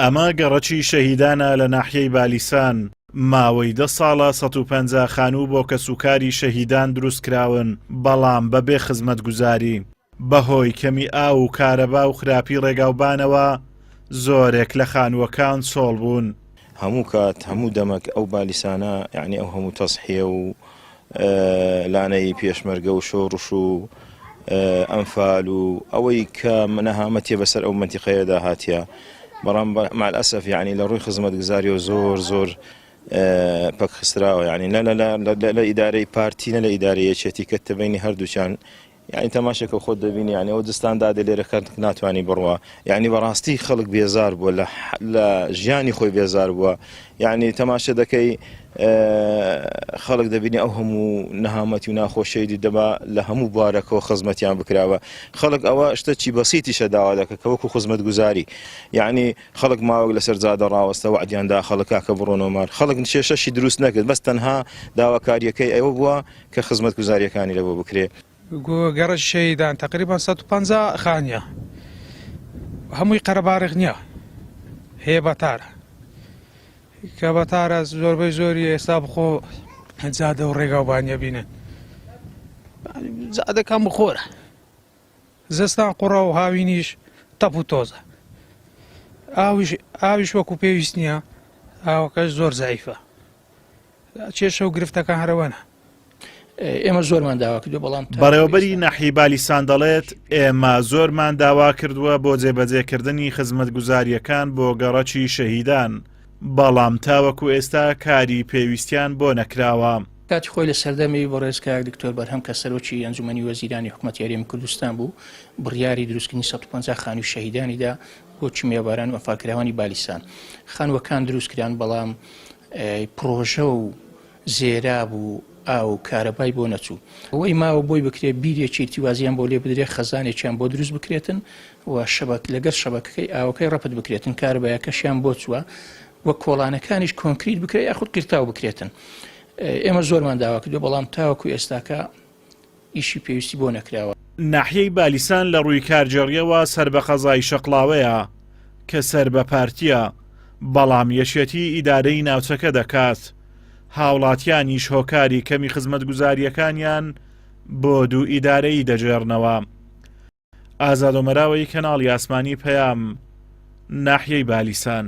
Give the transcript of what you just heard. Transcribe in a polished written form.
ئەمە گەڕەکی شەهیدانە لە ناحیەی بالیسان. ماوەی 10 ساڵە 150 خانوو بۆ کەسوکاری شەهیدان دروستکراون، بەڵام بەبێ خزمەتگوزاری. بەهۆی کەمی ئاو و کارەبا و خراپی ڕێگاوبانەوە زۆرێک لە خانووەکان سۆڵ بوون. هەموو کات هەموو دەمەک ئەو بالیسانە یعنی ئەو هەموو تەسحیە و لانەی پێشمەرگە و شۆڕش و ئەنفال و ئەوەی کە نەهامەتیە بەسەر ئەو منتیقەیەدا هاتیە، بەڵام مع الأسف یعنی لە ڕووی خزمەتگوزاریەوە زۆر پەک خستراوە، یعنی لە ئیدارەی پارتی نە لە ئیدارەی یەکێتی کە تبینی هەردووچیان یعنی تەماشێکە خۆت دەبینی، یعنی ئەو دستان دادە لێرەکە ناتوانانی بڕوە، یعنی بەڕاستی خەڵک بێزار بووە لە ژیانی خۆی بێزار بووە، یعنی تەماشە دەکەی خەڵک دەبینی ئەو هەموو نەهامەتی و ناخۆشەی دەبا لە هەموو بوارەکەەوە خزمەتیان بکراوە. خەڵک ئەوە شتە چی بەسیتیشە داوا دەکە کە وەکو خزمەتگوزاری، یعنی خەڵک ماوەک لەسەر جادە ڕاوەستە وعدیاندا خەڵکا کە بڕۆنەوە مار، خەڵک کێشەشی دروست نەکرد، بەس تەنها داواکاریەکەی ئەوە بووە کە خزمەتگوزاریەکانی لەبۆ بکرێ. گەڕە شەهیدان تقریبا 150 خانیە، هەمووی قەرەباڕێک نییە، هەیە بەتارە کە بەتارە زۆربەی زۆری ئێستا بخۆ جادە و ڕێگاوبانیە بینن، جادەکان بخۆرە، زستان قوڕە و هاوینیش تەپ و تۆزە، ئاویش وەکو پێویست نییە، ئاوەکەش زۆر زایفە، کێشە و گرفتەکان هەرەوەنە. ئێمە زۆرمان داوا کردو، بەڵام بەڕێوەبەری ناحیەی بالیسان دەڵێت ئێمە زۆرمان داوا کردووە بۆ جێبەجێکردنی خزمەتگوزاریەکان بۆ گەڕەکی شەهیدان، بەڵام تاوەکو ئێستا کاری پێویستیان بۆ نەکراوە. کاتی خۆی لە سەردەمی بۆ ڕێزگار دکتۆر بەرهەم کە سەرۆکی ئەنجومەنی وەزیرانی حکوومەتی هەرێمی کوردستان بوو، بڕیاری دروستکردنی 150 خانووی شەهیدانیدا بۆ چمێباران و ئەفاکراوانی بالیسان. خانووەکان دروستکران، بەڵام پرۆژە و زێراب و ئاو کارەبای بۆ نەچوو. ئەوەی ماوە بۆی بکرێت بیرێکی ارتیوازیان بۆ لێ بدرێت، خەزانێکیان بۆ دروست بکرێتن و لەگەر شەبەکەی ئاوەکەی ڕەپت بکرێتن، کارەبایەکەشیان بۆ چووە وە کۆڵانەکانیش کۆنکریت بکرێت یاخود کرتاو بکرێتن. ئێمە زۆرمان داوا کردو، بەڵام تاوەکو ئێستاکە ئیشی پێویستی بۆ نەکراوە. ناحیەی بالیسان لە ڕووی کارجێڕیەوە سەر بە قەزای شەقڵاوەیە کە سەر بە پارتیە، بەڵام یەشێتی ئیدارەی ناوچەکە دەکات. هاوڵاتیانیش هۆکاری کەمی خزمەتگوزاریەکانیان بۆ دوو ئیدارەی دەجێڕنەوە. ئازاد و مەراوەی کەناڵی ئاسمانی پەیام، ناحیەی بالیسان.